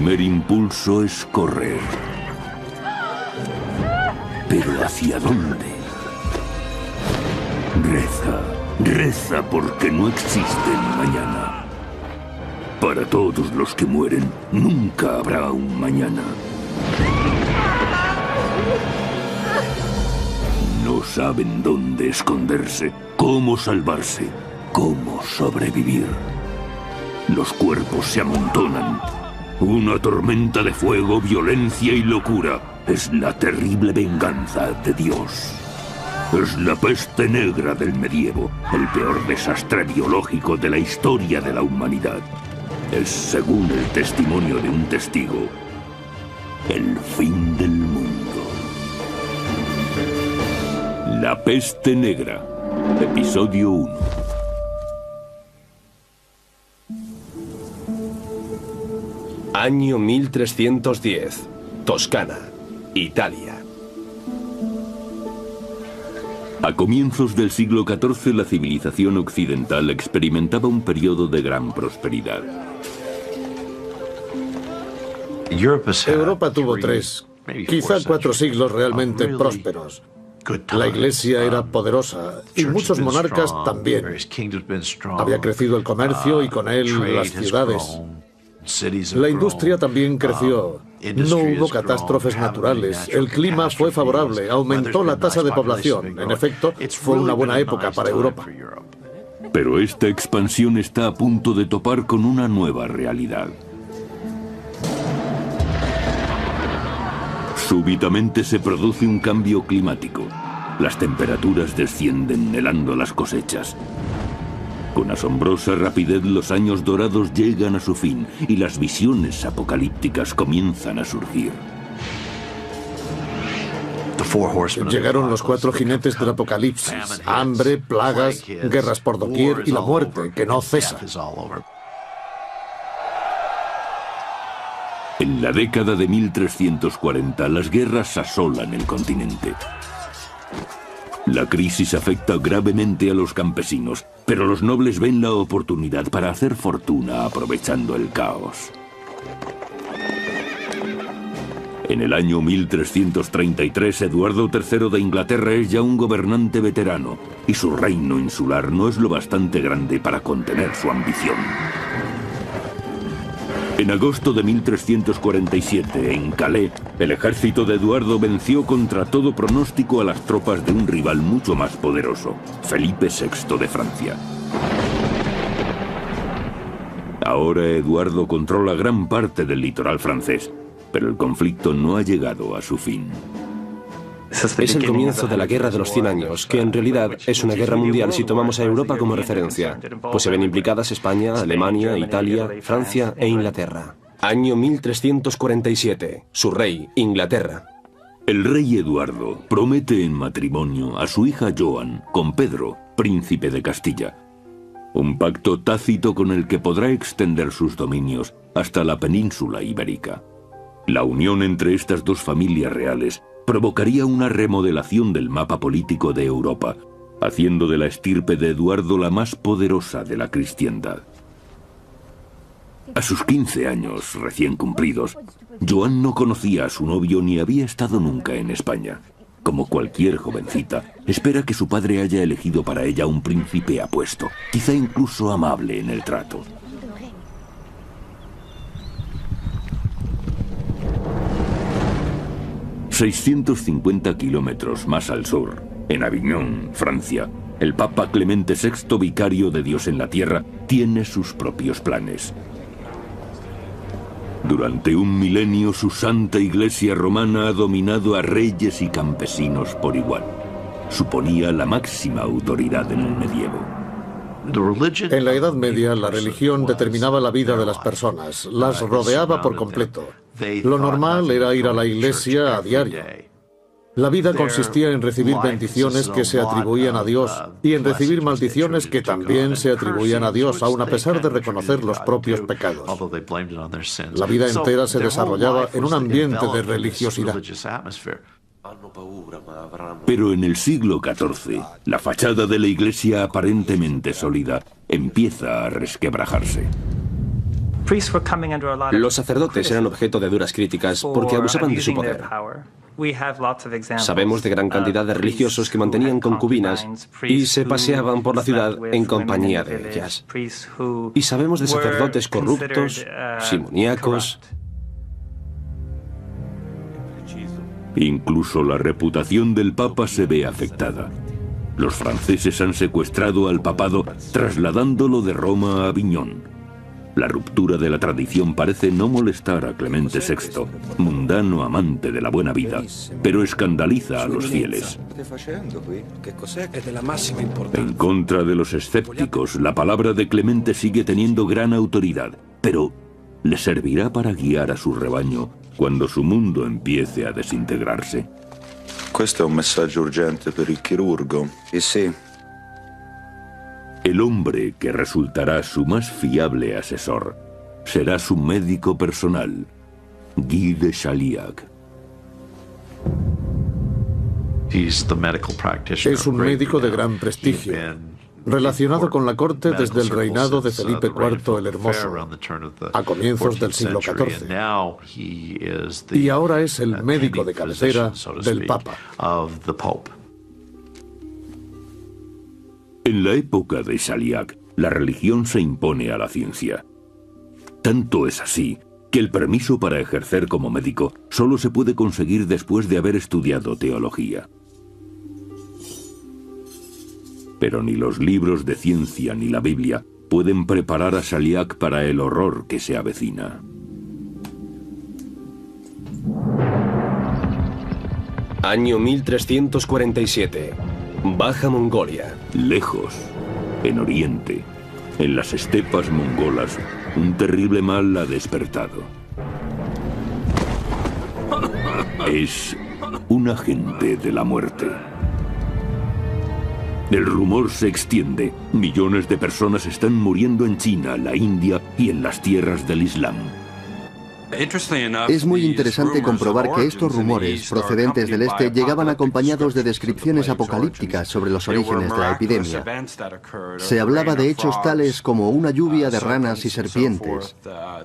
primer impulso es correr. ¿Pero hacia dónde? Reza porque no existe el mañana. Para todos los que mueren, nunca habrá un mañana. No saben dónde esconderse, cómo salvarse, cómo sobrevivir. Los cuerpos se amontonan. Una tormenta de fuego, violencia y locura. Es la terrible venganza de Dios. Es la peste negra del medievo, el peor desastre biológico de la historia de la humanidad. Es, según el testimonio de un testigo, el fin del mundo. La peste negra, episodio 1. Año 1310, Toscana, Italia. A comienzos del siglo XIV, la civilización occidental experimentaba un periodo de gran prosperidad. Europa tuvo 3, quizá 4 siglos realmente prósperos. La Iglesia era poderosa y muchos monarcas también. Había crecido el comercio y con él las ciudades. La industria también creció. No hubo catástrofes naturales. El clima fue favorable. Aumentó la tasa de población. En efecto, fue una buena época para Europa. Pero esta expansión está a punto de topar con una nueva realidad. Súbitamente se produce un cambio climático. Las temperaturas descienden, helando las cosechas. Con asombrosa rapidez los años dorados llegan a su fin y las visiones apocalípticas comienzan a surgir. Llegaron los 4 jinetes del apocalipsis: hambre, plagas, guerras por doquier y la muerte, que no cesa. En la década de 1340, las guerras asolan el continente. La crisis afecta gravemente a los campesinos, pero los nobles ven la oportunidad para hacer fortuna aprovechando el caos. En el año 1333, Eduardo III de Inglaterra es ya un gobernante veterano, y su reino insular no es lo bastante grande para contener su ambición. En agosto de 1347, en Calais, el ejército de Eduardo venció contra todo pronóstico a las tropas de un rival mucho más poderoso, Felipe VI de Francia. Ahora Eduardo controla gran parte del litoral francés, pero el conflicto no ha llegado a su fin. Es el comienzo de la Guerra de los 100 años, que en realidad es una guerra mundial si tomamos a Europa como referencia, pues se ven implicadas España, Alemania, Italia, Francia e Inglaterra. Año 1347. Su rey, Inglaterra. El rey Eduardo promete en matrimonio a su hija Joan con Pedro, príncipe de Castilla. Un pacto tácito con el que podrá extender sus dominios hasta la península ibérica. La unión entre estas dos familias reales provocaría una remodelación del mapa político de Europa, haciendo de la estirpe de Eduardo la más poderosa de la cristiandad. A sus 15 años recién cumplidos, Joan no conocía a su novio ni había estado nunca en España. Como cualquier jovencita, espera que su padre haya elegido para ella un príncipe apuesto, quizá incluso amable en el trato. ...650 kilómetros más al sur, en Aviñón, Francia, el Papa Clemente VI, vicario de Dios en la tierra, tiene sus propios planes. Durante un milenio, su santa iglesia romana ha dominado a reyes y campesinos por igual. Suponía la máxima autoridad en el medievo. En la Edad Media, la religión determinaba la vida de las personas, las rodeaba por completo. Lo normal era ir a la iglesia a diario. La vida consistía en recibir bendiciones que se atribuían a Dios y en recibir maldiciones que también se atribuían a Dios, aun a pesar de reconocer los propios pecados. La vida entera se desarrollaba en un ambiente de religiosidad. Pero en el siglo XIV, la fachada de la iglesia aparentemente sólida empieza a resquebrajarse. Los sacerdotes eran objeto de duras críticas porque abusaban de su poder. Sabemos de gran cantidad de religiosos que mantenían concubinas y se paseaban por la ciudad en compañía de ellas. Y sabemos de sacerdotes corruptos, simoníacos. Incluso la reputación del Papa se ve afectada. Los franceses han secuestrado al papado, trasladándolo de Roma a Aviñón. La ruptura de la tradición parece no molestar a Clemente VI, mundano amante de la buena vida, pero escandaliza a los fieles. En contra de los escépticos, la palabra de Clemente sigue teniendo gran autoridad, pero ¿le servirá para guiar a su rebaño cuando su mundo empiece a desintegrarse? Questo è un messaggio urgente per il chirurgo. Sí. El hombre que resultará su más fiable asesor será su médico personal, Guy de Chaliac. Es un médico de gran prestigio, relacionado con la corte desde el reinado de Felipe IV el Hermoso, a comienzos del siglo XIV. Y ahora es el médico de cabecera del Papa. En la época de Chaliac, la religión se impone a la ciencia. Tanto es así que el permiso para ejercer como médico solo se puede conseguir después de haber estudiado teología. Pero ni los libros de ciencia ni la Biblia pueden preparar a Chaliac para el horror que se avecina. Año 1347. Baja Mongolia. Lejos, en Oriente, en las estepas mongolas, un terrible mal ha despertado. Es un agente de la muerte. El rumor se extiende. Millones de personas están muriendo en China, la India y en las tierras del Islam. Es muy interesante comprobar que estos rumores procedentes del este llegaban acompañados de descripciones apocalípticas sobre los orígenes de la epidemia. Se hablaba de hechos tales como una lluvia de ranas y serpientes,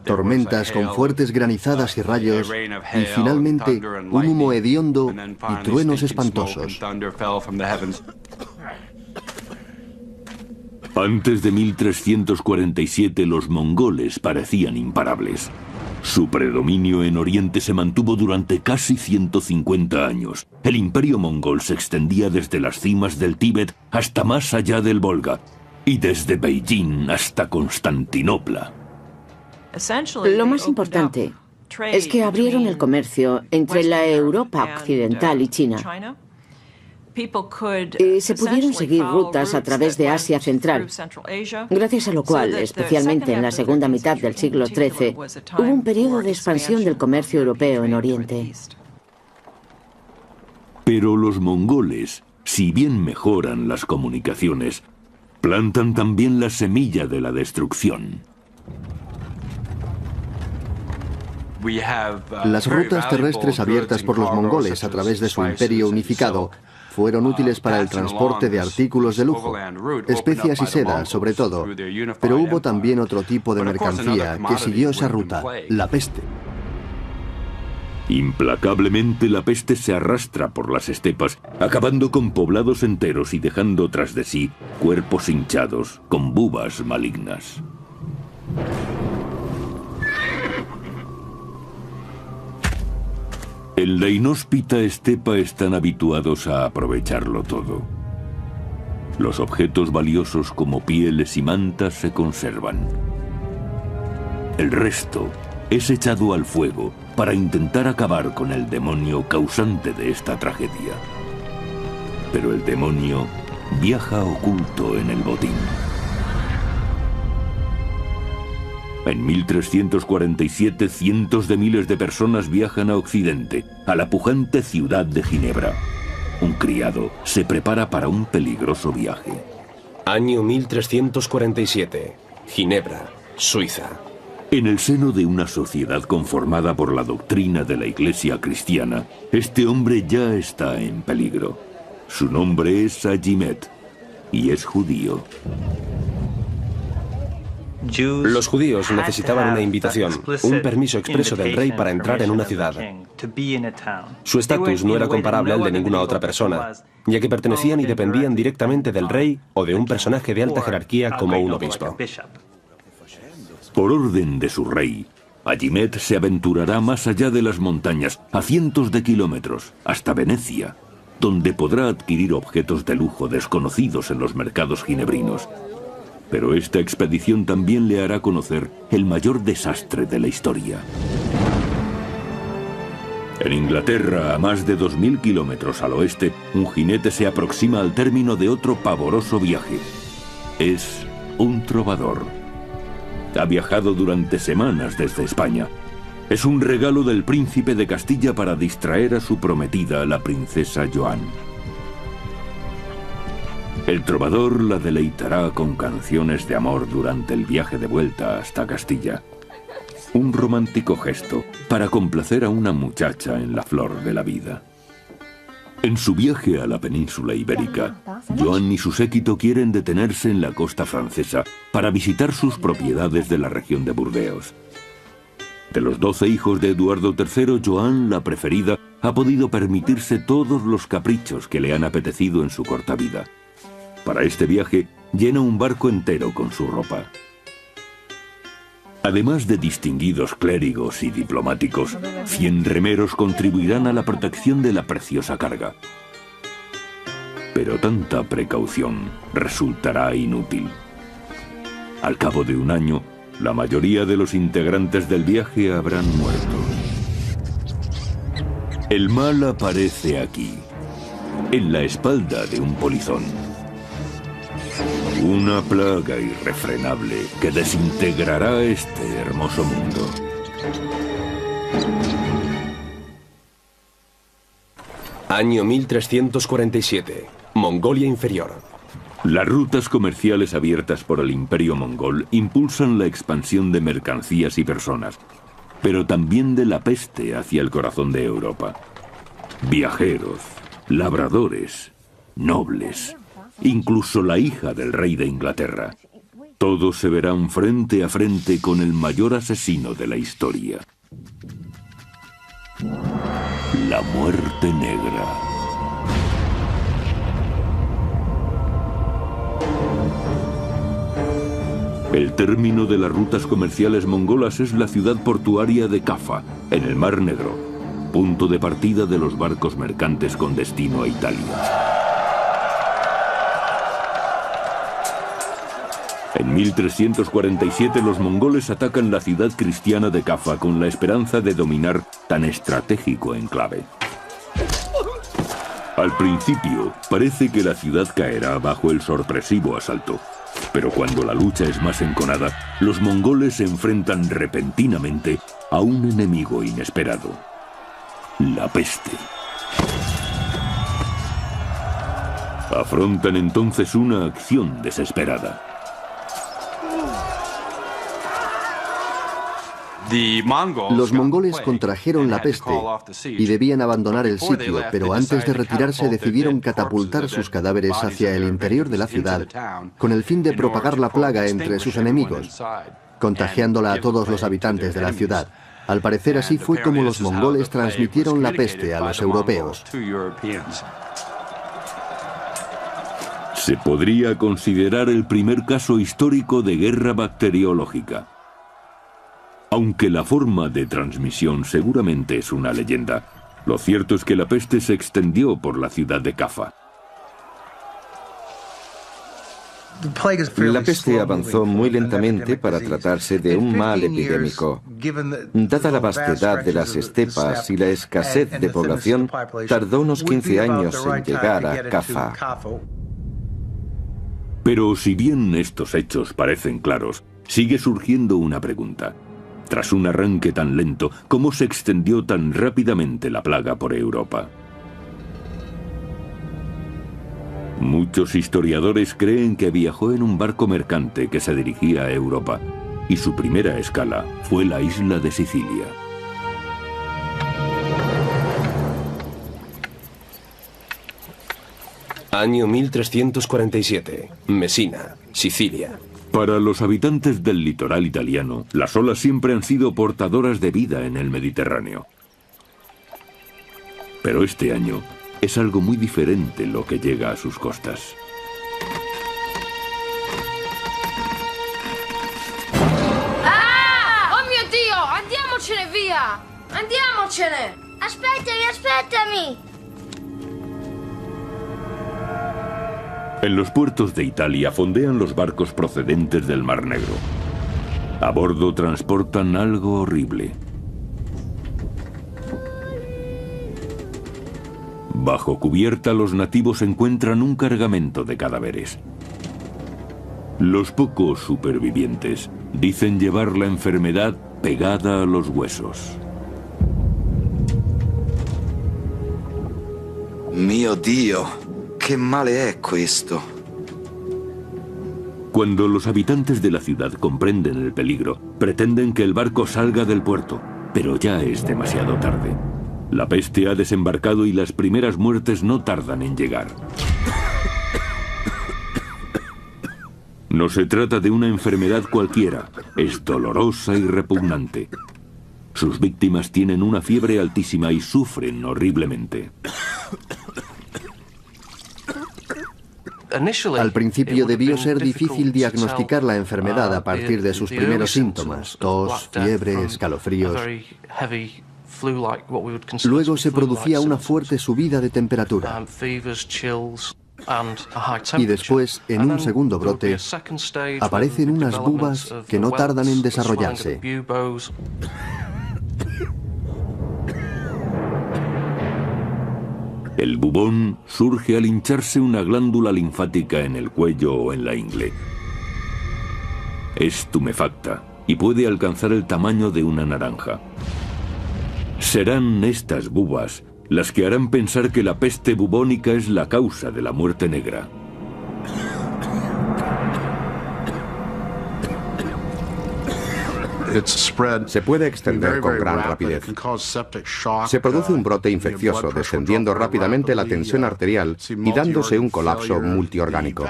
tormentas con fuertes granizadas y rayos, y finalmente un humo hediondo y truenos espantosos. Antes de 1347 los mongoles parecían imparables. Su predominio en Oriente se mantuvo durante casi 150 años. El imperio mongol se extendía desde las cimas del Tíbet hasta más allá del Volga, y desde Beijing hasta Constantinopla. Lo más importante es que abrieron el comercio entre la Europa occidental y China. Se pudieron seguir rutas a través de Asia Central, gracias a lo cual, especialmente en la segunda mitad del siglo XIII, hubo un periodo de expansión del comercio europeo en Oriente. Pero los mongoles, si bien mejoran las comunicaciones, plantan también la semilla de la destrucción. Las rutas terrestres abiertas por los mongoles a través de su imperio unificado fueron útiles para el transporte de artículos de lujo, especias y seda sobre todo, pero hubo también otro tipo de mercancía que siguió esa ruta, la peste. Implacablemente la peste se arrastra por las estepas, acabando con poblados enteros y dejando tras de sí cuerpos hinchados con bubas malignas. En la inhóspita estepa están habituados a aprovecharlo todo. Los objetos valiosos como pieles y mantas se conservan. El resto es echado al fuego para intentar acabar con el demonio causante de esta tragedia. Pero el demonio viaja oculto en el botín. En 1347, cientos de miles de personas viajan a Occidente, a la pujante ciudad de Ginebra. Un criado se prepara para un peligroso viaje. Año 1347. Ginebra, Suiza. En el seno de una sociedad conformada por la doctrina de la Iglesia cristiana, este hombre ya está en peligro. Su nombre es Agimet y es judío. Los judíos necesitaban una invitación, un permiso expreso del rey para entrar en una ciudad. Su estatus no era comparable al de ninguna otra persona, ya que pertenecían y dependían directamente del rey o de un personaje de alta jerarquía como un obispo. Por orden de su rey, Agimet se aventurará más allá de las montañas, a cientos de kilómetros, hasta Venecia, donde podrá adquirir objetos de lujo desconocidos en los mercados ginebrinos. Pero esta expedición también le hará conocer el mayor desastre de la historia. En Inglaterra, a más de 2000 kilómetros al oeste, un jinete se aproxima al término de otro pavoroso viaje. Es un trovador. Ha viajado durante semanas desde España. Es un regalo del príncipe de Castilla para distraer a su prometida, la princesa Joan. El trovador la deleitará con canciones de amor durante el viaje de vuelta hasta Castilla. Un romántico gesto para complacer a una muchacha en la flor de la vida. En su viaje a la península ibérica, Joan y su séquito quieren detenerse en la costa francesa para visitar sus propiedades de la región de Burdeos. De los 12 hijos de Eduardo III, Joan, la preferida, ha podido permitirse todos los caprichos que le han apetecido en su corta vida. Para este viaje, llena un barco entero con su ropa. Además de distinguidos clérigos y diplomáticos, 100 remeros contribuirán a la protección de la preciosa carga. Pero tanta precaución resultará inútil. Al cabo de un año, la mayoría de los integrantes del viaje habrán muerto. El mal aparece aquí, en la espalda de un polizón. Una plaga irrefrenable que desintegrará este hermoso mundo. Año 1347. Mongolia Inferior. Las rutas comerciales abiertas por el Imperio Mongol impulsan la expansión de mercancías y personas, pero también de la peste hacia el corazón de Europa. Viajeros, labradores, nobles, incluso la hija del rey de Inglaterra. Todos se verán frente a frente con el mayor asesino de la historia. La muerte negra. El término de las rutas comerciales mongolas es la ciudad portuaria de Kaffa, en el Mar Negro, punto de partida de los barcos mercantes con destino a Italia. En 1347 los mongoles atacan la ciudad cristiana de Kaffa con la esperanza de dominar tan estratégico enclave. Al principio, parece que la ciudad caerá bajo el sorpresivo asalto. Pero cuando la lucha es más enconada, los mongoles se enfrentan repentinamente a un enemigo inesperado: la peste. Afrontan entonces una acción desesperada. Los mongoles contrajeron la peste y debían abandonar el sitio, pero antes de retirarse decidieron catapultar sus cadáveres hacia el interior de la ciudad con el fin de propagar la plaga entre sus enemigos, contagiándola a todos los habitantes de la ciudad. Al parecer así fue como los mongoles transmitieron la peste a los europeos. Se podría considerar el primer caso histórico de guerra bacteriológica. Aunque la forma de transmisión seguramente es una leyenda, lo cierto es que la peste se extendió por la ciudad de Kaffa. La peste avanzó muy lentamente para tratarse de un mal epidémico. Dada la vastedad de las estepas y la escasez de población, tardó unos 15 años en llegar a Kaffa. Pero si bien estos hechos parecen claros, sigue surgiendo una pregunta. Tras un arranque tan lento, ¿cómo se extendió tan rápidamente la plaga por Europa? Muchos historiadores creen que viajó en un barco mercante que se dirigía a Europa, y su primera escala fue la isla de Sicilia. Año 1347. Mesina, Sicilia. Para los habitantes del litoral italiano, las olas siempre han sido portadoras de vida en el Mediterráneo. Pero este año es algo muy diferente lo que llega a sus costas. ¡Ah! ¡Oh mio Dio! ¡Andiamocene via! ¡Andiamocene! ¡Aspettami! En los puertos de Italia fondean los barcos procedentes del Mar Negro. A bordo transportan algo horrible. Bajo cubierta, los nativos encuentran un cargamento de cadáveres. Los pocos supervivientes dicen llevar la enfermedad pegada a los huesos. Mio Dio, che male è questo? Cuando los habitantes de la ciudad comprenden el peligro, pretenden que el barco salga del puerto, pero ya es demasiado tarde. La peste ha desembarcado y las primeras muertes no tardan en llegar. No se trata de una enfermedad cualquiera, es dolorosa y repugnante. Sus víctimas tienen una fiebre altísima y sufren horriblemente. Al principio debió ser difícil diagnosticar la enfermedad a partir de sus primeros síntomas, tos, fiebre, escalofríos. Luego se producía una fuerte subida de temperatura. Y después, en un segundo brote, aparecen unas bubas que no tardan en desarrollarse. El bubón surge al hincharse una glándula linfática en el cuello o en la ingle. Es tumefacta y puede alcanzar el tamaño de una naranja. Serán estas bubas las que harán pensar que la peste bubónica es la causa de la muerte negra. Se puede extender con gran rapidez. Se produce un brote infeccioso, descendiendo rápidamente la tensión arterial y dándose un colapso multiorgánico.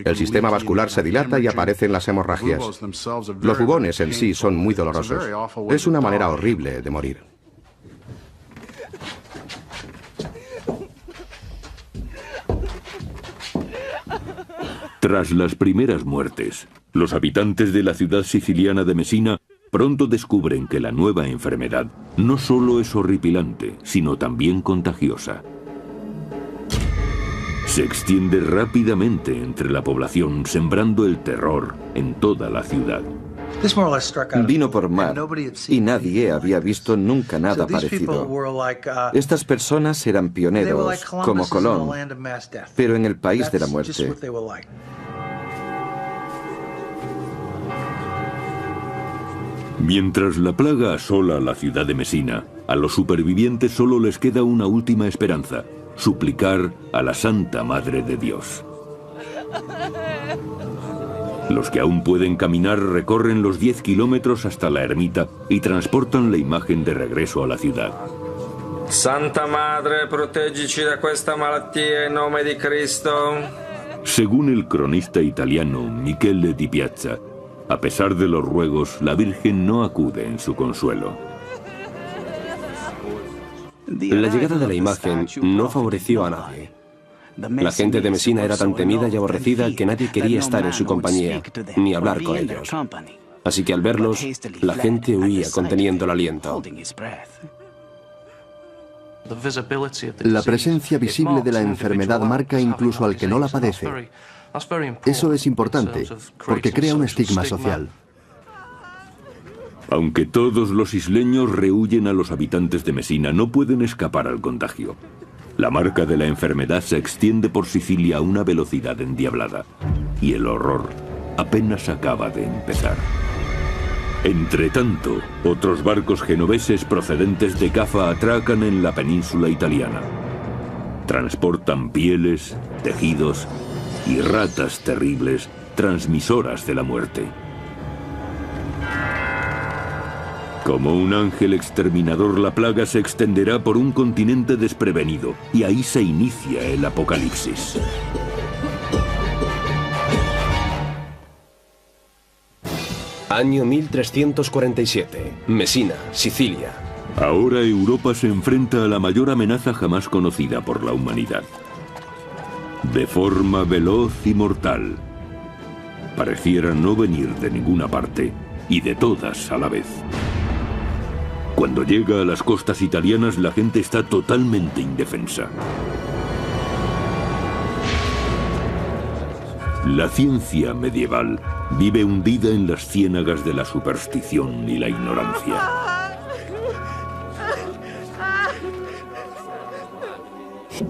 El sistema vascular se dilata y aparecen las hemorragias. Los bubones en sí son muy dolorosos. Es una manera horrible de morir. Tras las primeras muertes, los habitantes de la ciudad siciliana de Messina pronto descubren que la nueva enfermedad no solo es horripilante, sino también contagiosa. Se extiende rápidamente entre la población, sembrando el terror en toda la ciudad. Vino por mar y nadie había visto nunca nada parecido. Estas personas eran pioneros, como Colón, pero en el país de la muerte. Mientras la plaga asola la ciudad de Messina, a los supervivientes solo les queda una última esperanza: suplicar a la Santa Madre de Dios. Los que aún pueden caminar recorren los 10 kilómetros hasta la ermita y transportan la imagen de regreso a la ciudad. Santa Madre, proteggici da questa malattia en nome di Cristo. Según el cronista italiano Michele Di Piazza, a pesar de los ruegos, la Virgen no acude en su consuelo. La llegada de la imagen no favoreció a nadie. La gente de Messina era tan temida y aborrecida que nadie quería estar en su compañía, ni hablar con ellos. Así que al verlos, la gente huía conteniendo el aliento. La presencia visible de la enfermedad marca incluso al que no la padece. Eso es importante, porque crea un estigma social. Aunque todos los isleños rehuyen a los habitantes de Messina, no pueden escapar al contagio. La marca de la enfermedad se extiende por Sicilia a una velocidad endiablada, y el horror apenas acaba de empezar. Entretanto, otros barcos genoveses procedentes de Cafa atracan en la península italiana. Transportan pieles, tejidos y ratas terribles, transmisoras de la muerte. Como un ángel exterminador, la plaga se extenderá por un continente desprevenido, y ahí se inicia el apocalipsis. Año 1347. Messina, Sicilia. Ahora Europa se enfrenta a la mayor amenaza jamás conocida por la humanidad. De forma veloz y mortal. Pareciera no venir de ninguna parte y de todas a la vez. Cuando llega a las costas italianas, la gente está totalmente indefensa. La ciencia medieval vive hundida en las ciénagas de la superstición y la ignorancia.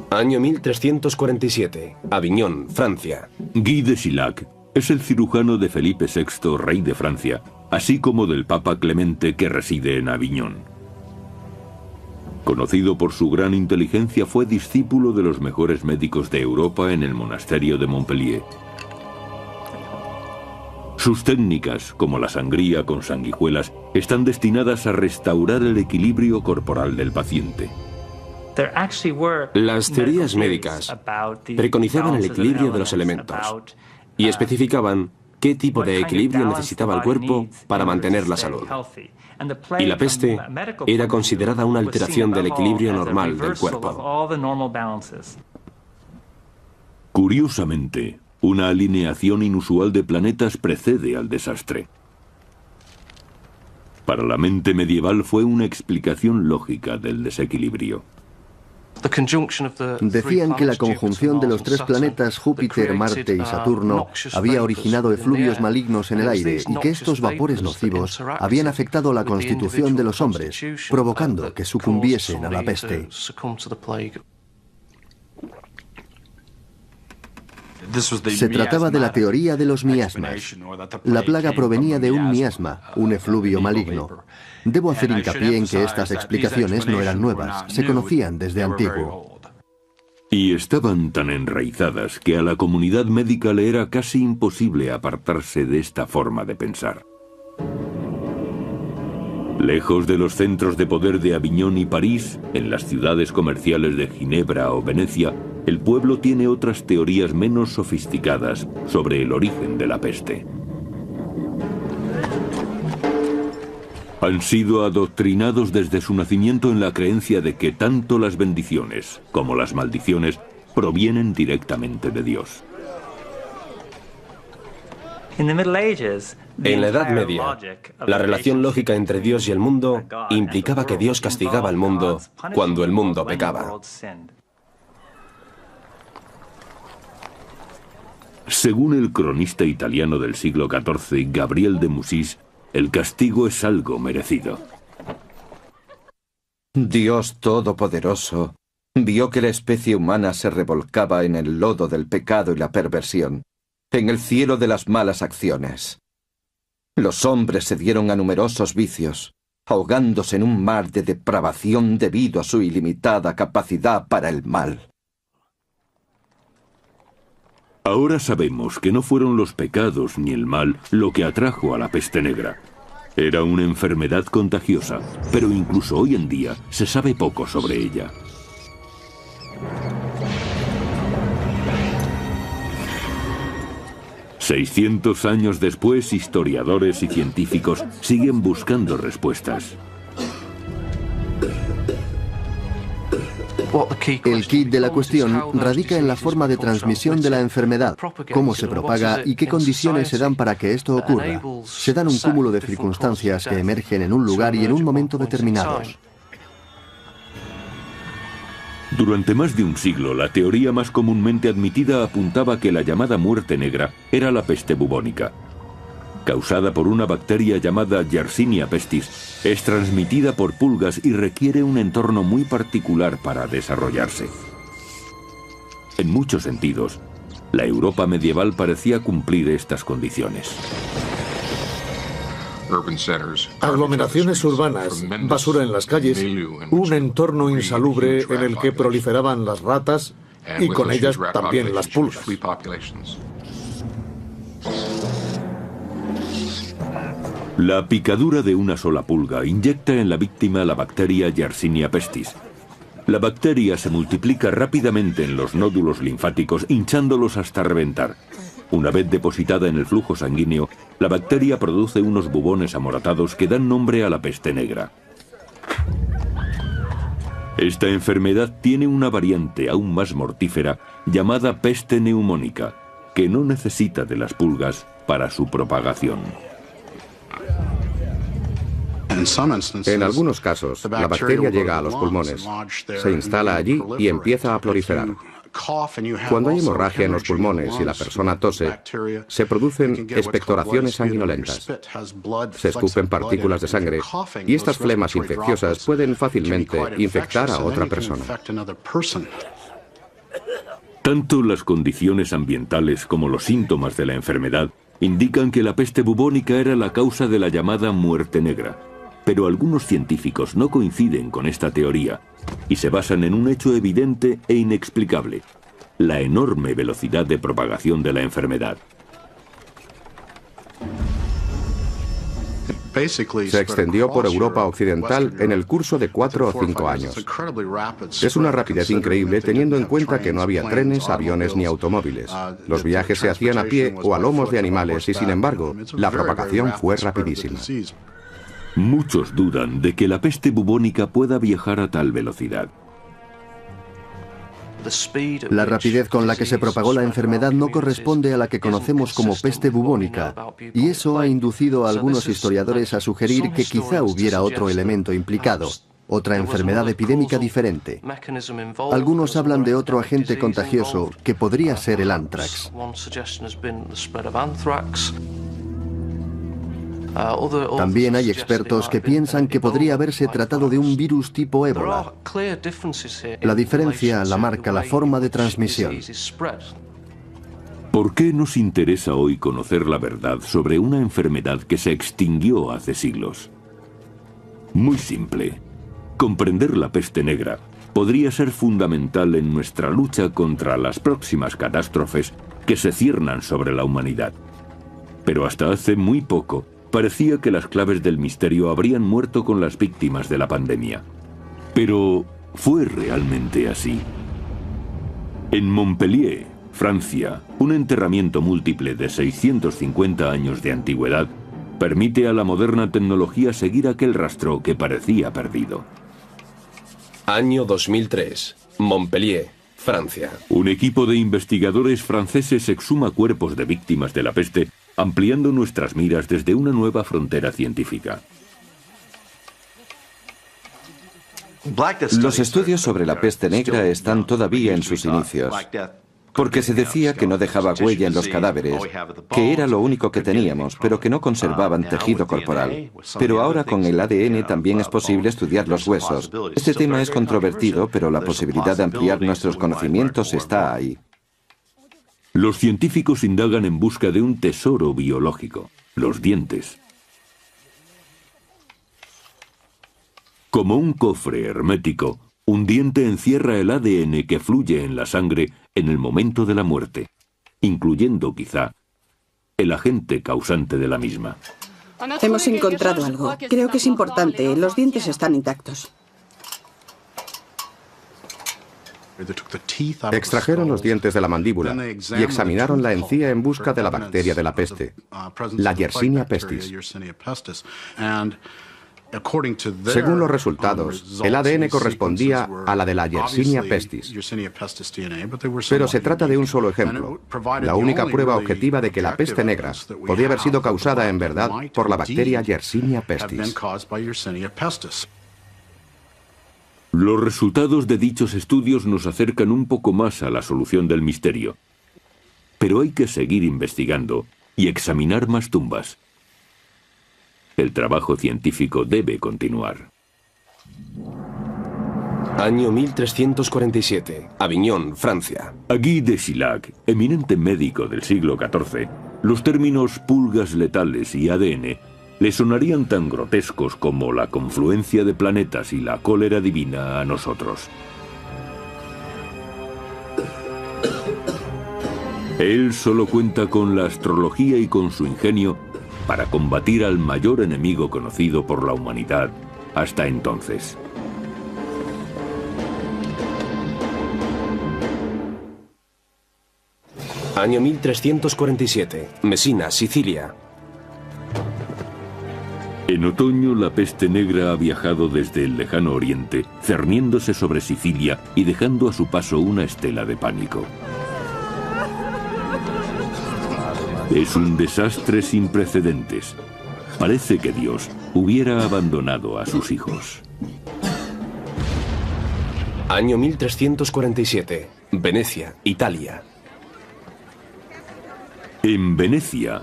Año 1347. Aviñón, Francia. Guy de Sillac es el cirujano de Felipe VI, rey de Francia, así como del Papa Clemente, que reside en Aviñón. Conocido por su gran inteligencia, fue discípulo de los mejores médicos de Europa en el monasterio de Montpellier. Sus técnicas, como la sangría con sanguijuelas, están destinadas a restaurar el equilibrio corporal del paciente. Las teorías médicas preconizaban el equilibrio de los elementos y especificaban qué tipo de equilibrio necesitaba el cuerpo para mantener la salud. Y la peste era considerada una alteración del equilibrio normal del cuerpo. Curiosamente, una alineación inusual de planetas precede al desastre. Para la mente medieval fue una explicación lógica del desequilibrio. Decían que la conjunción de los tres planetas Júpiter, Marte y Saturno había originado efluvios malignos en el aire y que estos vapores nocivos habían afectado la constitución de los hombres, provocando que sucumbiesen a la peste. Se trataba de la teoría de los miasmas. La plaga provenía de un miasma, un efluvio maligno. Debo hacer hincapié en que estas explicaciones no eran nuevas, se conocían desde antiguo. Y estaban tan enraizadas que a la comunidad médica le era casi imposible apartarse de esta forma de pensar. Lejos de los centros de poder de Aviñón y París, en las ciudades comerciales de Ginebra o Venecia, el pueblo tiene otras teorías menos sofisticadas sobre el origen de la peste. Han sido adoctrinados desde su nacimiento en la creencia de que tanto las bendiciones como las maldiciones provienen directamente de Dios. En la Edad Media, la relación lógica entre Dios y el mundo implicaba que Dios castigaba al mundo cuando el mundo pecaba. Según el cronista italiano del siglo XIV, Gabriel de Mussis, el castigo es algo merecido. Dios Todopoderoso vio que la especie humana se revolcaba en el lodo del pecado y la perversión, en el cielo de las malas acciones. Los hombres se dieron a numerosos vicios, ahogándose en un mar de depravación debido a su ilimitada capacidad para el mal. Ahora sabemos que no fueron los pecados ni el mal lo que atrajo a la peste negra. Era una enfermedad contagiosa, pero incluso hoy en día se sabe poco sobre ella. «600 años después, historiadores y científicos siguen buscando respuestas». El quid de la cuestión radica en la forma de transmisión de la enfermedad, cómo se propaga y qué condiciones se dan para que esto ocurra. Se dan un cúmulo de circunstancias que emergen en un lugar y en un momento determinados. Durante más de un siglo, la teoría más comúnmente admitida apuntaba que la llamada muerte negra era la peste bubónica. Causada por una bacteria llamada Yersinia pestis, es transmitida por pulgas y requiere un entorno muy particular para desarrollarse. En muchos sentidos, la Europa medieval parecía cumplir estas condiciones. Aglomeraciones urbanas, basura en las calles, un entorno insalubre en el que proliferaban las ratas y con ellas también las pulgas. La picadura de una sola pulga inyecta en la víctima la bacteria Yersinia pestis. La bacteria se multiplica rápidamente en los nódulos linfáticos, hinchándolos hasta reventar. Una vez depositada en el flujo sanguíneo, la bacteria produce unos bubones amoratados que dan nombre a la peste negra. Esta enfermedad tiene una variante aún más mortífera llamada peste neumónica, que no necesita de las pulgas para su propagación. En algunos casos, la bacteria llega a los pulmones, se instala allí y empieza a proliferar. Cuando hay hemorragia en los pulmones y la persona tose, se producen expectoraciones sanguinolentas. Se escupen partículas de sangre y estas flemas infecciosas pueden fácilmente infectar a otra persona. Tanto las condiciones ambientales como los síntomas de la enfermedad indican que la peste bubónica era la causa de la llamada muerte negra. Pero algunos científicos no coinciden con esta teoría y se basan en un hecho evidente e inexplicable: la enorme velocidad de propagación de la enfermedad. Se extendió por Europa occidental en el curso de 4 o 5 años. Es una rapidez increíble teniendo en cuenta que no había trenes, aviones ni automóviles. Los viajes se hacían a pie o a lomos de animales y, sin embargo, la propagación fue rapidísima. Muchos dudan de que la peste bubónica pueda viajar a tal velocidad. La rapidez con la que se propagó la enfermedad no corresponde a la que conocemos como peste bubónica, y eso ha inducido a algunos historiadores a sugerir que quizá hubiera otro elemento implicado, otra enfermedad epidémica diferente. Algunos hablan de otro agente contagioso que podría ser el ántrax. También hay expertos que piensan que podría haberse tratado de un virus tipo ébola. La diferencia la marca la forma de transmisión. ¿Por qué nos interesa hoy conocer la verdad sobre una enfermedad que se extinguió hace siglos? Muy simple. Comprender la peste negra podría ser fundamental en nuestra lucha contra las próximas catástrofes que se ciernan sobre la humanidad. Pero hasta hace muy poco, parecía que las claves del misterio habrían muerto con las víctimas de la pandemia. Pero, ¿fue realmente así? En Montpellier, Francia, un enterramiento múltiple de 650 años de antigüedad permite a la moderna tecnología seguir aquel rastro que parecía perdido. Año 2003, Montpellier, Francia. Un equipo de investigadores franceses exhuma cuerpos de víctimas de la peste, ampliando nuestras miras desde una nueva frontera científica. Los estudios sobre la peste negra están todavía en sus inicios, porque se decía que no dejaba huella en los cadáveres, que era lo único que teníamos, pero que no conservaban tejido corporal. Pero ahora con el ADN también es posible estudiar los huesos. Este tema es controvertido, pero la posibilidad de ampliar nuestros conocimientos está ahí. Los científicos indagan en busca de un tesoro biológico: los dientes. Como un cofre hermético, un diente encierra el ADN que fluye en la sangre en el momento de la muerte, incluyendo quizá el agente causante de la misma. Hemos encontrado algo. Creo que es importante. Los dientes están intactos. Extrajeron los dientes de la mandíbula y examinaron la encía en busca de la bacteria de la peste, la Yersinia pestis. Según los resultados, el ADN correspondía a la de la Yersinia pestis. Pero se trata de un solo ejemplo, la única prueba objetiva de que la peste negra podía haber sido causada en verdad por la bacteria Yersinia pestis. Los resultados de dichos estudios nos acercan un poco más a la solución del misterio. Pero hay que seguir investigando y examinar más tumbas. El trabajo científico debe continuar. Año 1347, Aviñón, Francia. A Guy de Sillac, eminente médico del siglo XIV, los términos pulgas letales y ADN le sonarían tan grotescos como la confluencia de planetas y la cólera divina a nosotros. Él solo cuenta con la astrología y con su ingenio para combatir al mayor enemigo conocido por la humanidad hasta entonces. Año 1347. Mesina, Sicilia. En otoño, la peste negra ha viajado desde el lejano oriente, cerniéndose sobre Sicilia y dejando a su paso una estela de pánico. Es un desastre sin precedentes. Parece que Dios hubiera abandonado a sus hijos. Año 1347. Venecia, Italia. En Venecia,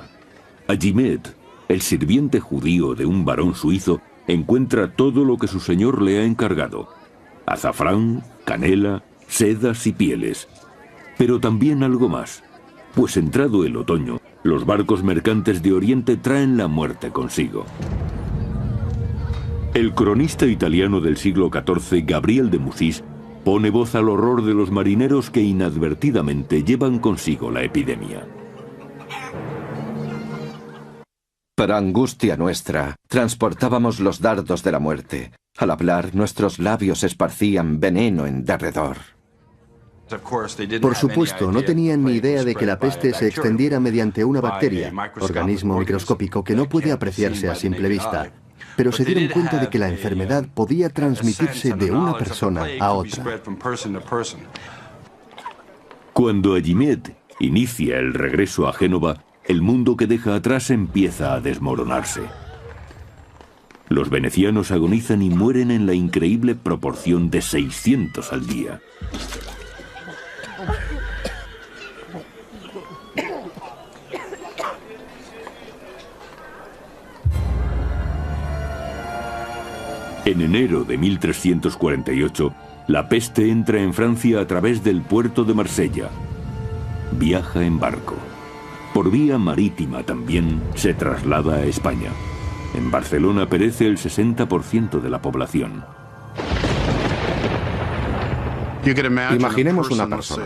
Agimed, el sirviente judío de un varón suizo, encuentra todo lo que su señor le ha encargado: azafrán, canela, sedas y pieles. Pero también algo más, pues entrado el otoño, los barcos mercantes de Oriente traen la muerte consigo. El cronista italiano del siglo XIV, Gabriel de Mussis, pone voz al horror de los marineros que inadvertidamente llevan consigo la epidemia. Para angustia nuestra, transportábamos los dardos de la muerte. Al hablar, nuestros labios esparcían veneno en derredor. Por supuesto, no tenían ni idea de que la peste se extendiera mediante una bacteria, organismo microscópico que no puede apreciarse a simple vista. Pero se dieron cuenta de que la enfermedad podía transmitirse de una persona a otra. Cuando Agimed inicia el regreso a Génova, el mundo que deja atrás empieza a desmoronarse. Los venecianos agonizan y mueren en la increíble proporción de 600 al día. En enero de 1348, la peste entra en Francia a través del puerto de Marsella. Viaja en barco. Por vía marítima también se traslada a España. En Barcelona perece el 60% de la población. Imaginemos una persona,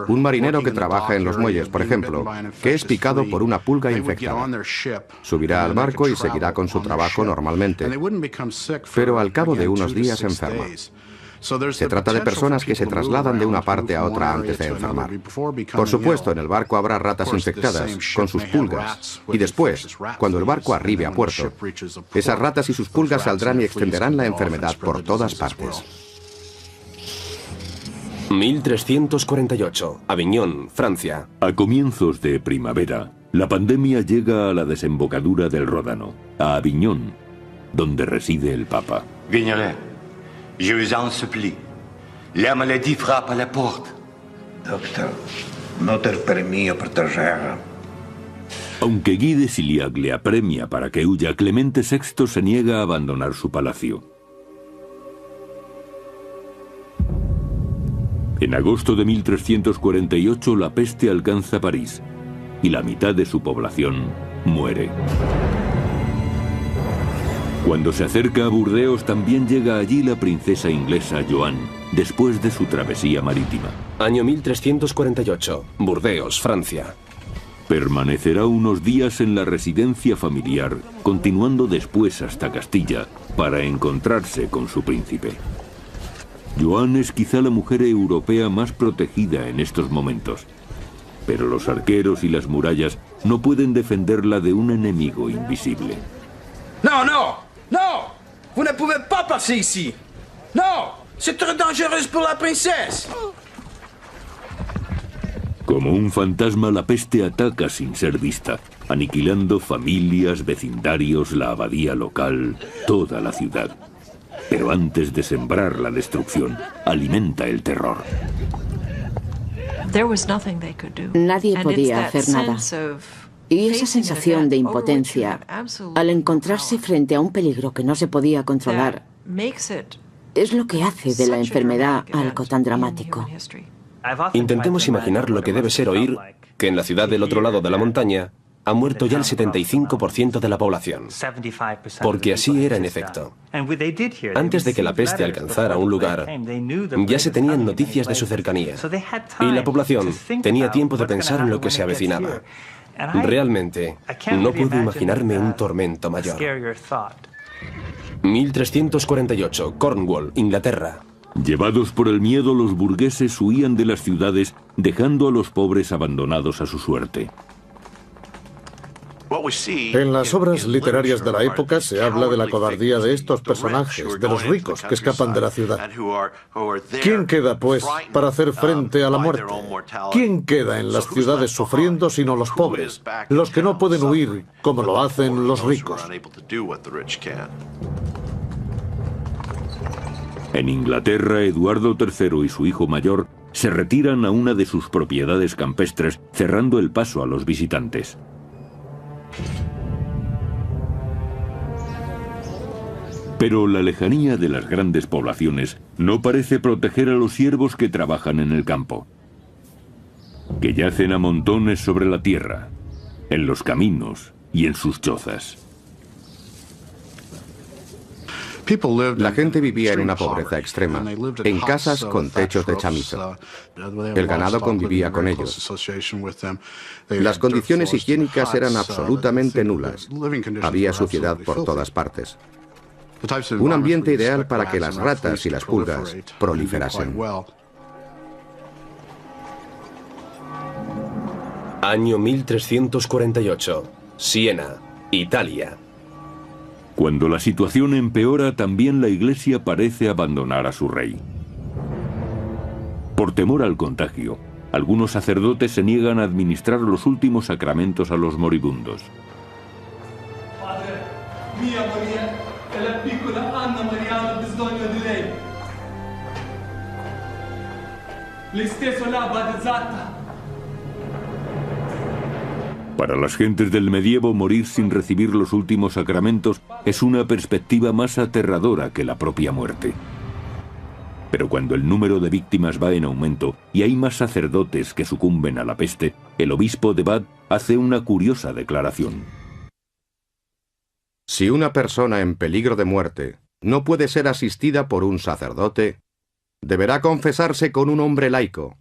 un marinero que trabaja en los muelles, por ejemplo, que es picado por una pulga infectada. Subirá al barco y seguirá con su trabajo normalmente, pero al cabo de unos días se enferma. Se trata de personas que se trasladan de una parte a otra antes de enfermar. Por supuesto, en el barco habrá ratas infectadas, con sus pulgas. Y después, cuando el barco arribe a puerto, esas ratas y sus pulgas saldrán y extenderán la enfermedad por todas partes. 1348. Aviñón, Francia. A comienzos de primavera, la pandemia llega a la desembocadura del Ródano, a Aviñón, donde reside el Papa. Vignelet, je vous en supplie. La maladie frappe à la porte. Doctor, no te permito protegerla. Aunque Guy de Siliac le apremia para que huya, Clemente VI se niega a abandonar su palacio. En agosto de 1348 la peste alcanza París y la mitad de su población muere. Cuando se acerca a Burdeos también llega allí la princesa inglesa Joan, después de su travesía marítima. Año 1348, Burdeos, Francia. Permanecerá unos días en la residencia familiar, continuando después hasta Castilla para encontrarse con su príncipe. Joan es quizá la mujer europea más protegida en estos momentos, pero los arqueros y las murallas no pueden defenderla de un enemigo invisible. No, no, no! Vous ne pouvez pas passer ici! No! C'est très dangereux pour la princesse! Como un fantasma, la peste ataca sin ser vista, aniquilando familias, vecindarios, la abadía local, toda la ciudad. Pero antes de sembrar la destrucción, alimenta el terror. Nadie podía hacer nada. Y esa sensación de impotencia, al encontrarse frente a un peligro que no se podía controlar, es lo que hace de la enfermedad algo tan dramático. Intentemos imaginar lo que debe ser oír que en la ciudad del otro lado de la montaña ha muerto ya el 75% de la población. Porque así era en efecto. Antes de que la peste alcanzara un lugar, ya se tenían noticias de su cercanía. Y la población tenía tiempo de pensar en lo que se avecinaba. Realmente, no puedo imaginarme un tormento mayor. 1348, Cornwall, Inglaterra. Llevados por el miedo, los burgueses huían de las ciudades, dejando a los pobres abandonados a su suerte. En las obras literarias de la época se habla de la cobardía de estos personajes, de los ricos que escapan de la ciudad. ¿Quién queda, pues, para hacer frente a la muerte? ¿Quién queda en las ciudades sufriendo sino los pobres, los que no pueden huir como lo hacen los ricos? En Inglaterra, Eduardo III y su hijo mayor se retiran a una de sus propiedades campestres, cerrando el paso a los visitantes. Pero la lejanía de las grandes poblaciones no parece proteger a los siervos que trabajan en el campo, que yacen a montones sobre la tierra, en los caminos y en sus chozas. La gente vivía en una pobreza extrema, en casas con techos de chamizo. El ganado convivía con ellos. Las condiciones higiénicas eran absolutamente nulas. Había suciedad por todas partes. Un ambiente ideal para que las ratas y las pulgas proliferasen. Año 1348. Siena, Italia. Cuando la situación empeora, también la Iglesia parece abandonar a su rey. Por temor al contagio, algunos sacerdotes se niegan a administrar los últimos sacramentos a los moribundos. Para las gentes del medievo, morir sin recibir los últimos sacramentos es una perspectiva más aterradora que la propia muerte. Pero cuando el número de víctimas va en aumento y hay más sacerdotes que sucumben a la peste, el obispo de Bath hace una curiosa declaración. Si una persona en peligro de muerte no puede ser asistida por un sacerdote, deberá confesarse con un hombre laico,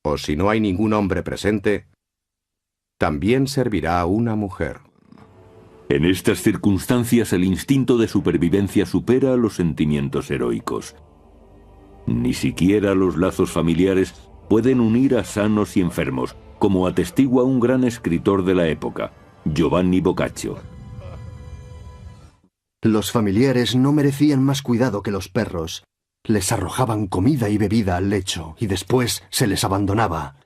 o si no hay ningún hombre presente, también servirá una mujer. En estas circunstancias el instinto de supervivencia supera a los sentimientos heroicos. Ni siquiera los lazos familiares pueden unir a sanos y enfermos, como atestigua un gran escritor de la época, Giovanni Boccaccio. Los familiares no merecían más cuidado que los perros. Les arrojaban comida y bebida al lecho y después se les abandonaba.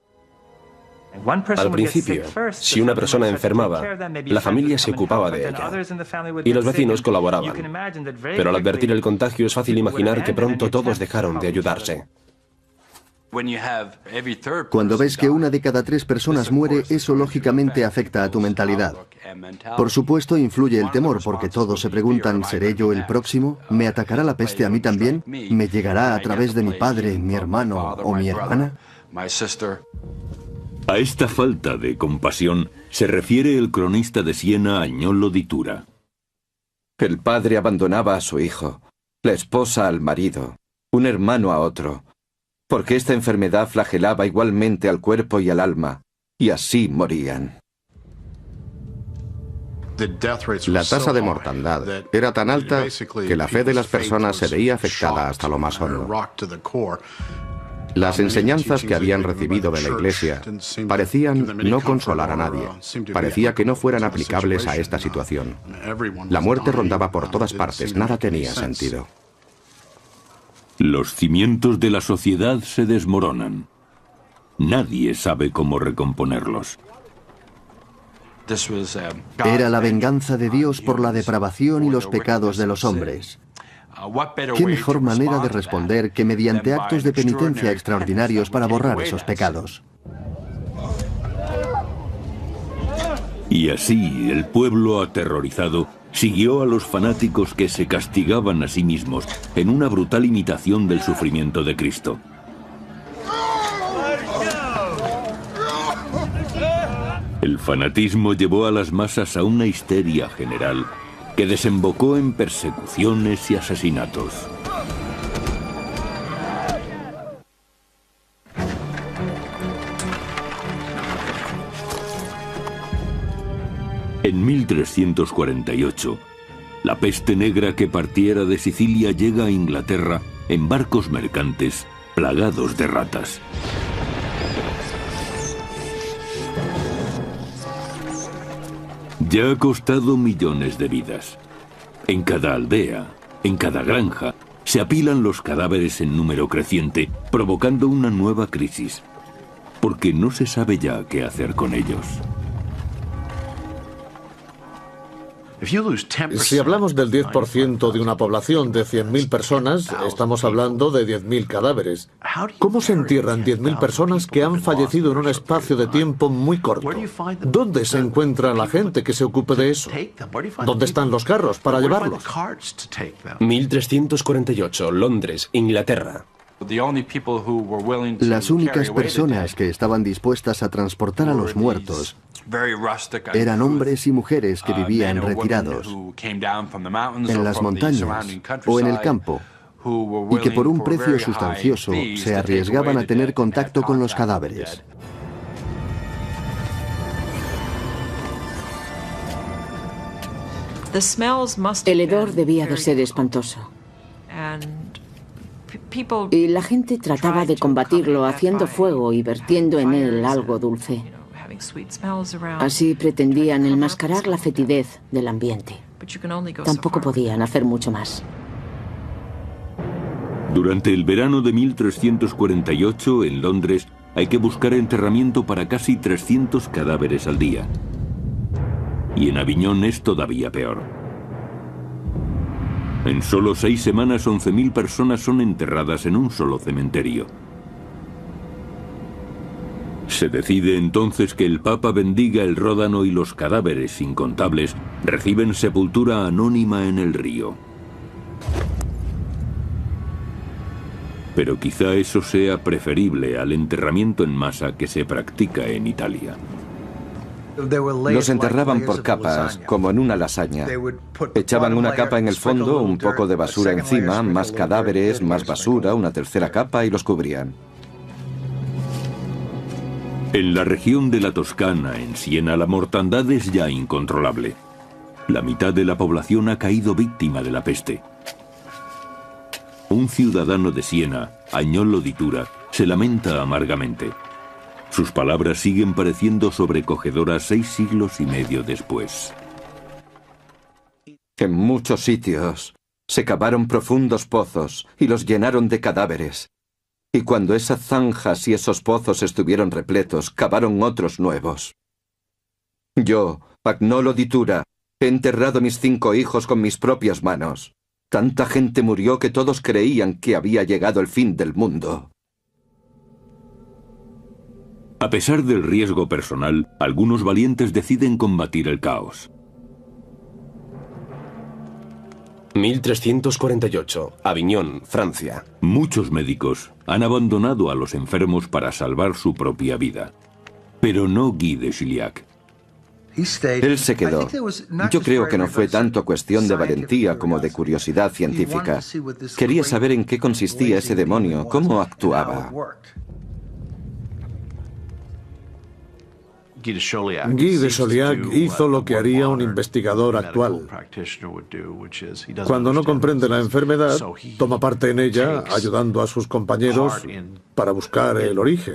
Al principio, si una persona enfermaba, la familia se ocupaba de ella y los vecinos colaboraban. Pero al advertir el contagio es fácil imaginar que pronto todos dejaron de ayudarse. Cuando ves que una de cada 3 personas muere, eso lógicamente afecta a tu mentalidad. Por supuesto, influye el temor, porque todos se preguntan, ¿seré yo el próximo? ¿Me atacará la peste a mí también? ¿Me llegará a través de mi padre, mi hermano o mi hermana? A esta falta de compasión se refiere el cronista de Siena, Agnolo di Tura. El padre abandonaba a su hijo, la esposa al marido, un hermano a otro, porque esta enfermedad flagelaba igualmente al cuerpo y al alma, y así morían. La tasa de mortandad era tan alta que la fe de las personas se veía afectada hasta lo más hondo. Las enseñanzas que habían recibido de la Iglesia parecían no consolar a nadie, parecía que no fueran aplicables a esta situación. La muerte rondaba por todas partes, nada tenía sentido. Los cimientos de la sociedad se desmoronan. Nadie sabe cómo recomponerlos. Era la venganza de Dios por la depravación y los pecados de los hombres. ¿Qué mejor manera de responder que mediante actos de penitencia extraordinarios para borrar esos pecados? Y así el pueblo aterrorizado siguió a los fanáticos que se castigaban a sí mismos en una brutal imitación del sufrimiento de Cristo. El fanatismo llevó a las masas a una histeria general que desembocó en persecuciones y asesinatos. En 1348, la peste negra que partiera de Sicilia llega a Inglaterra en barcos mercantes plagados de ratas. Ya ha costado millones de vidas. En cada aldea, en cada granja, se apilan los cadáveres en número creciente, provocando una nueva crisis, porque no se sabe ya qué hacer con ellos. Si hablamos del 10% de una población de 100.000 personas, estamos hablando de 10.000 cadáveres. ¿Cómo se entierran 10.000 personas que han fallecido en un espacio de tiempo muy corto? ¿Dónde se encuentra la gente que se ocupe de eso? ¿Dónde están los carros para llevarlos? 1348, Londres, Inglaterra. Las únicas personas que estaban dispuestas a transportar a los muertos eran hombres y mujeres que vivían retirados en las montañas o en el campo y que por un precio sustancioso se arriesgaban a tener contacto con los cadáveres. El hedor debía de ser espantoso. Y la gente trataba de combatirlo haciendo fuego y vertiendo en él algo dulce. Así pretendían enmascarar la fetidez del ambiente. Tampoco podían hacer mucho más. Durante el verano de 1348, en Londres, hay que buscar enterramiento para casi 300 cadáveres al día. Y en Aviñón es todavía peor. En solo 6 semanas, 11.000 personas son enterradas en un solo cementerio. Se decide entonces que el Papa bendiga el Ródano y los cadáveres incontables reciben sepultura anónima en el río. Pero quizá eso sea preferible al enterramiento en masa que se practica en Italia. Los enterraban por capas, como en una lasaña. Echaban una capa en el fondo, un poco de basura encima, más cadáveres, más basura, una tercera capa y los cubrían. En la región de la Toscana, en Siena, la mortandad es ya incontrolable. La mitad de la población ha caído víctima de la peste. Un ciudadano de Siena, Agnolo di Tura, se lamenta amargamente. Sus palabras siguen pareciendo sobrecogedoras 6 siglos y medio después. En muchos sitios se cavaron profundos pozos y los llenaron de cadáveres. Y cuando esas zanjas y esos pozos estuvieron repletos, cavaron otros nuevos. Yo, Agnolo di Tura, he enterrado mis 5 hijos con mis propias manos. Tanta gente murió que todos creían que había llegado el fin del mundo. A pesar del riesgo personal, algunos valientes deciden combatir el caos. 1348, Aviñón, Francia. Muchos médicos han abandonado a los enfermos para salvar su propia vida. Pero no Guy de Chiliac. Él se quedó. Yo creo que no fue tanto cuestión de valentía como de curiosidad científica. Quería saber en qué consistía ese demonio, cómo actuaba. Guy de Chauliac hizo lo que haría un investigador actual. Cuando no comprende la enfermedad, toma parte en ella, ayudando a sus compañeros para buscar el origen.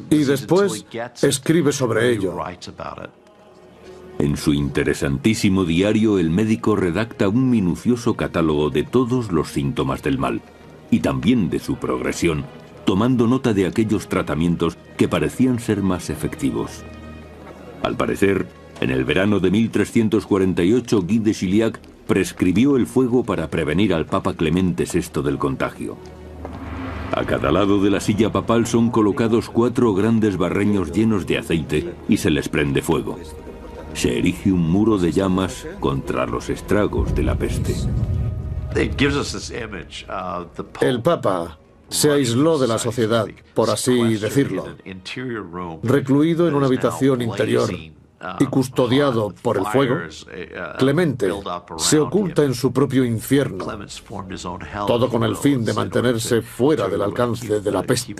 Y después escribe sobre ello. En su interesantísimo diario, el médico redacta un minucioso catálogo de todos los síntomas del mal, y también de su progresión, tomando nota de aquellos tratamientos que parecían ser más efectivos. Al parecer, en el verano de 1348, Guy de Chiliac prescribió el fuego para prevenir al Papa Clemente VI del contagio. A cada lado de la silla papal son colocados 4 grandes barreños llenos de aceite y se les prende fuego. Se erige un muro de llamas contra los estragos de la peste. El Papa se aisló de la sociedad, por así decirlo, recluido en una habitación interior y custodiado por el fuego. Clemente se oculta en su propio infierno, todo con el fin de mantenerse fuera del alcance de la peste.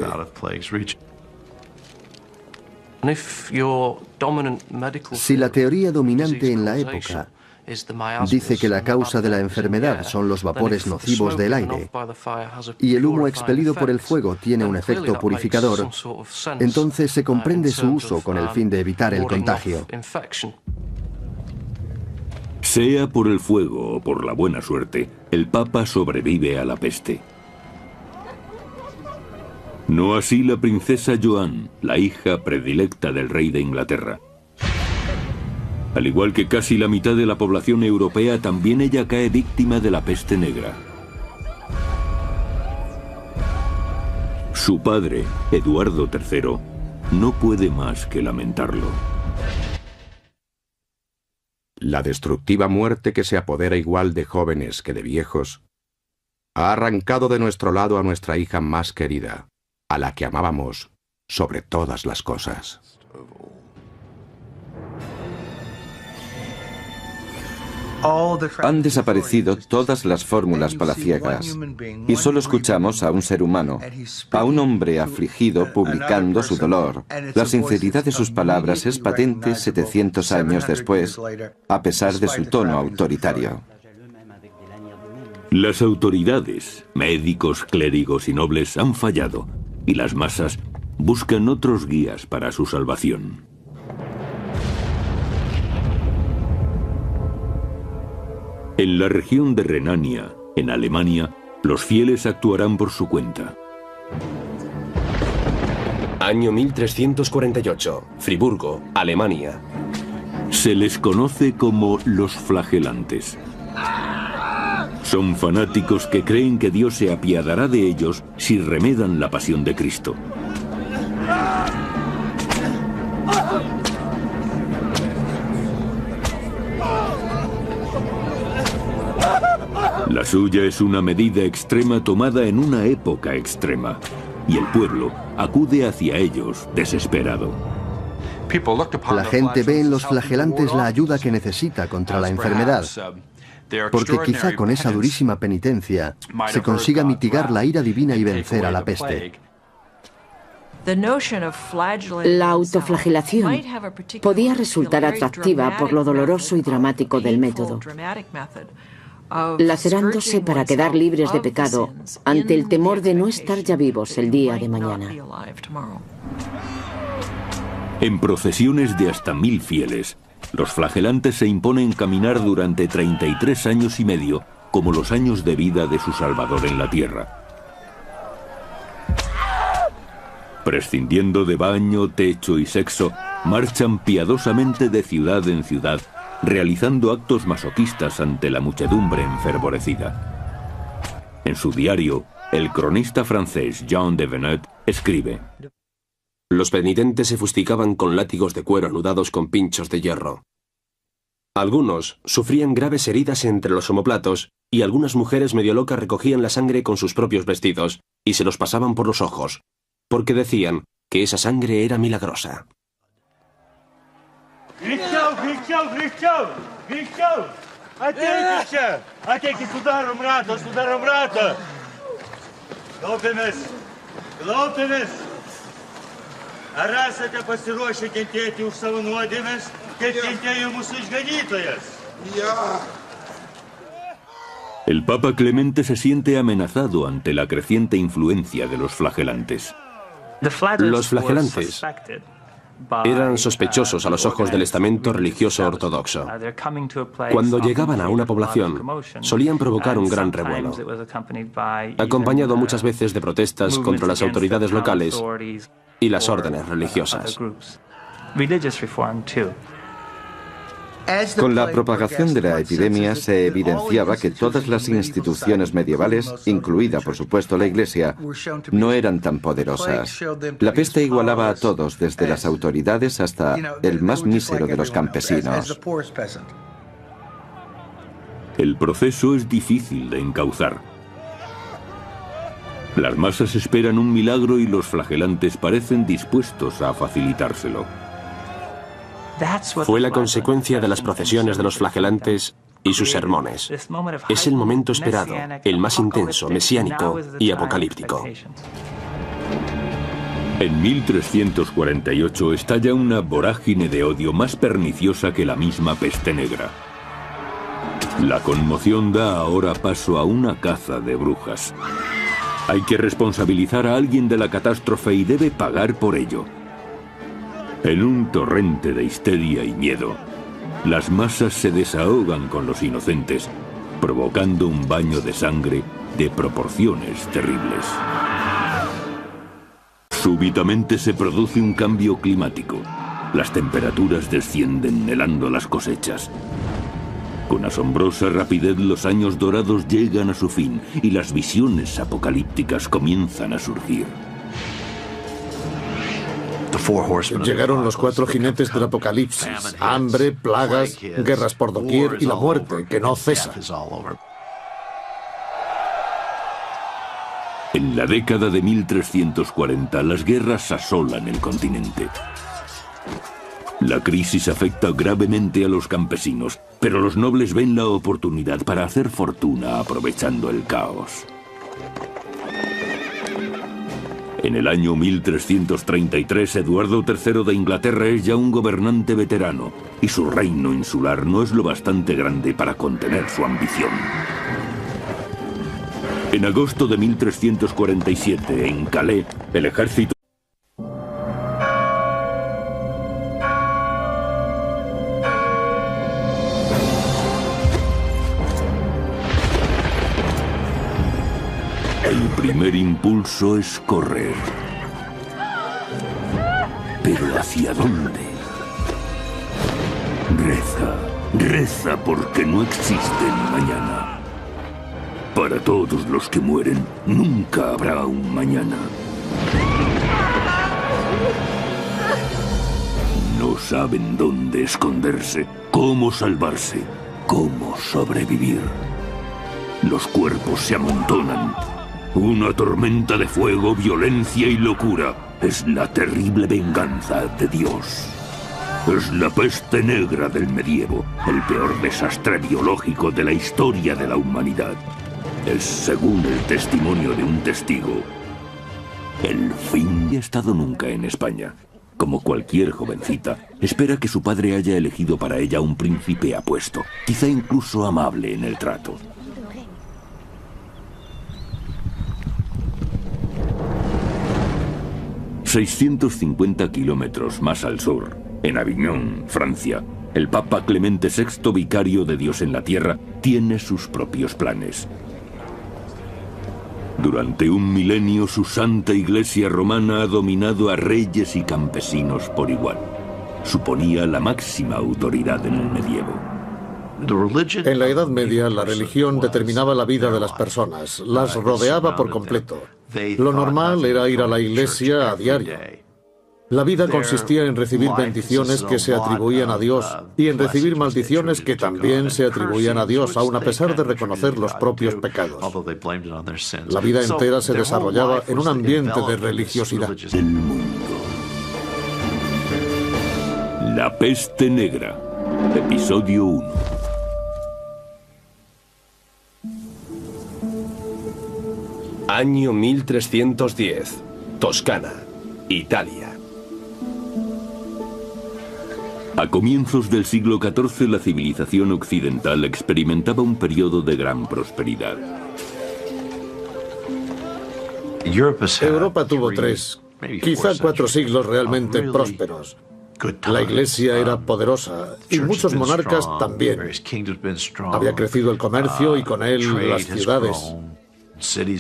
Si la teoría dominante en la época Dice que la causa de la enfermedad son los vapores nocivos del aire y el humo expelido por el fuego tiene un efecto purificador, entonces se comprende su uso con el fin de evitar el contagio. Sea por el fuego o por la buena suerte, el Papa sobrevive a la peste. No así la princesa Joan, la hija predilecta del rey de Inglaterra. Al igual que casi la mitad de la población europea, también ella cae víctima de la peste negra. Su padre, Eduardo III, no puede más que lamentarlo. La destructiva muerte que se apodera igual de jóvenes que de viejos ha arrancado de nuestro lado a nuestra hija más querida, a la que amábamos sobre todas las cosas. Han desaparecido todas las fórmulas palaciegas y solo escuchamos a un ser humano, a un hombre afligido publicando su dolor. La sinceridad de sus palabras es patente 700 años después, a pesar de su tono autoritario. Las autoridades, médicos, clérigos y nobles han fallado, y las masas buscan otros guías para su salvación. En la región de Renania, en Alemania, los fieles actuarán por su cuenta. Año 1348, Friburgo, Alemania. Se les conoce como los flagelantes. Son fanáticos que creen que Dios se apiadará de ellos si remedan la pasión de Cristo. La suya es una medida extrema tomada en una época extrema, y el pueblo acude hacia ellos desesperado. La gente ve en los flagelantes la ayuda que necesita contra la enfermedad, porque quizá con esa durísima penitencia se consiga mitigar la ira divina y vencer a la peste. La autoflagelación podía resultar atractiva por lo doloroso y dramático del método, lacerándose para quedar libres de pecado ante el temor de no estar ya vivos el día de mañana. En procesiones de hasta 1000 fieles, los flagelantes se imponen caminar durante 33 años y medio, como los años de vida de su Salvador en la tierra. Prescindiendo de baño, techo y sexo, marchan piadosamente de ciudad en ciudad, realizando actos masoquistas ante la muchedumbre enfervorecida. En su diario, el cronista francés Jean de Venette escribe: los penitentes se fustigaban con látigos de cuero anudados con pinchos de hierro. Algunos sufrían graves heridas entre los omoplatos y algunas mujeres medio locas recogían la sangre con sus propios vestidos y se los pasaban por los ojos, porque decían que esa sangre era milagrosa. El Papa Clemente se siente amenazado ante la creciente influencia de los flagelantes. Los flagelantes eran sospechosos a los ojos del estamento religioso ortodoxo. Cuando llegaban a una población, solían provocar un gran revuelo, acompañado muchas veces de protestas contra las autoridades locales y las órdenes religiosas. Con la propagación de la epidemia se evidenciaba que todas las instituciones medievales, incluida por supuesto la Iglesia, no eran tan poderosas. La peste igualaba a todos, desde las autoridades hasta el más mísero de los campesinos. El proceso es difícil de encauzar. Las masas esperan un milagro y los flagelantes parecen dispuestos a facilitárselo. Fue la consecuencia de las procesiones de los flagelantes y sus sermones. Es el momento esperado, el más intenso, mesiánico y apocalíptico. En 1348 estalla una vorágine de odio más perniciosa que la misma peste negra. La conmoción da ahora paso a una caza de brujas. Hay que responsabilizar a alguien de la catástrofe y debe pagar por ello. En un torrente de histeria y miedo, las masas se desahogan con los inocentes, provocando un baño de sangre de proporciones terribles. Súbitamente se produce un cambio climático. Las temperaturas descienden helando las cosechas. Con asombrosa rapidez los años dorados llegan a su fin y las visiones apocalípticas comienzan a surgir. Llegaron los 4 jinetes del apocalipsis: hambre, plagas, guerras por doquier y la muerte, que no cesa. En la década de 1340, las guerras asolan el continente. La crisis afecta gravemente a los campesinos, pero los nobles ven la oportunidad para hacer fortuna aprovechando el caos. En el año 1333, Eduardo III de Inglaterra es ya un gobernante veterano, y su reino insular no es lo bastante grande para contener su ambición. En agosto de 1347, en Calais, el ejército El primer impulso es correr. ¿Pero hacia dónde? Reza porque no existe el mañana. Para todos los que mueren, nunca habrá un mañana. No saben dónde esconderse, cómo salvarse, cómo sobrevivir. Los cuerpos se amontonan. Una tormenta de fuego, violencia y locura. Es la terrible venganza de Dios. Es la peste negra del medievo, el peor desastre biológico de la historia de la humanidad. Es, según el testimonio de un testigo, el fin. No he estado nunca en España. Como cualquier jovencita, espera que su padre haya elegido para ella un príncipe apuesto, quizá incluso amable en el trato. ...650 kilómetros más al sur, en Aviñón, Francia, el Papa Clemente VI, vicario de Dios en la tierra, tiene sus propios planes. Durante un milenio, su santa iglesia romana ha dominado a reyes y campesinos por igual. Suponía la máxima autoridad en el medievo. En la Edad Media, la religión determinaba la vida de las personas, las rodeaba por completo. Lo normal era ir a la iglesia a diario. La vida consistía en recibir bendiciones que se atribuían a Dios y en recibir maldiciones que también se atribuían a Dios, aun a pesar de reconocer los propios pecados. La vida entera se desarrollaba en un ambiente de religiosidad. El mundo. La peste negra. Episodio 1. Año 1310. Toscana, Italia. A comienzos del siglo XIV, la civilización occidental experimentaba un periodo de gran prosperidad. Europa tuvo 3, quizá 4 siglos realmente prósperos. La iglesia era poderosa y muchos monarcas también. Había crecido el comercio y con él las ciudades.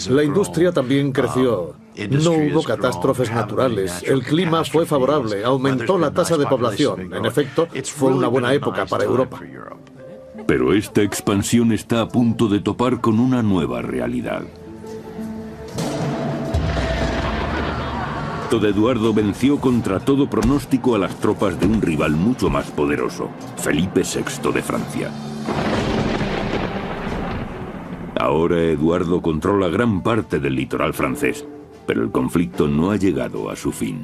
La industria también creció. No hubo catástrofes naturales. El clima fue favorable. Aumentó la tasa de población. En efecto, fue una buena época para Europa. Pero esta expansión está a punto de topar con una nueva realidad. Eduardo venció contra todo pronóstico a las tropas de un rival mucho más poderoso, Felipe VI de Francia. Ahora Eduardo controla gran parte del litoral francés, pero el conflicto no ha llegado a su fin.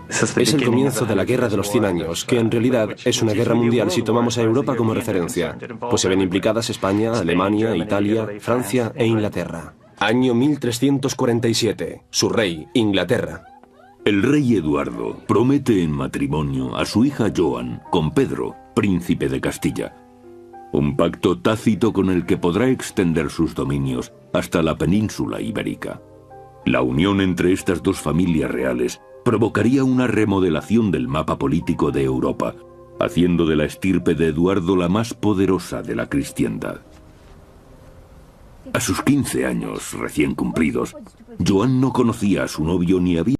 Es el comienzo de la Guerra de los 100 años, que en realidad es una guerra mundial si tomamos a Europa como referencia, pues se ven implicadas España, Alemania, Italia, Francia e Inglaterra. Año 1347. Su rey, Inglaterra. El rey Eduardo promete en matrimonio a su hija Joan con Pedro, príncipe de Castilla. Un pacto tácito con el que podrá extender sus dominios hasta la península ibérica. La unión entre estas dos familias reales provocaría una remodelación del mapa político de Europa, haciendo de la estirpe de Eduardo la más poderosa de la cristiandad. A sus 15 años recién cumplidos, Joan no conocía a su novio ni había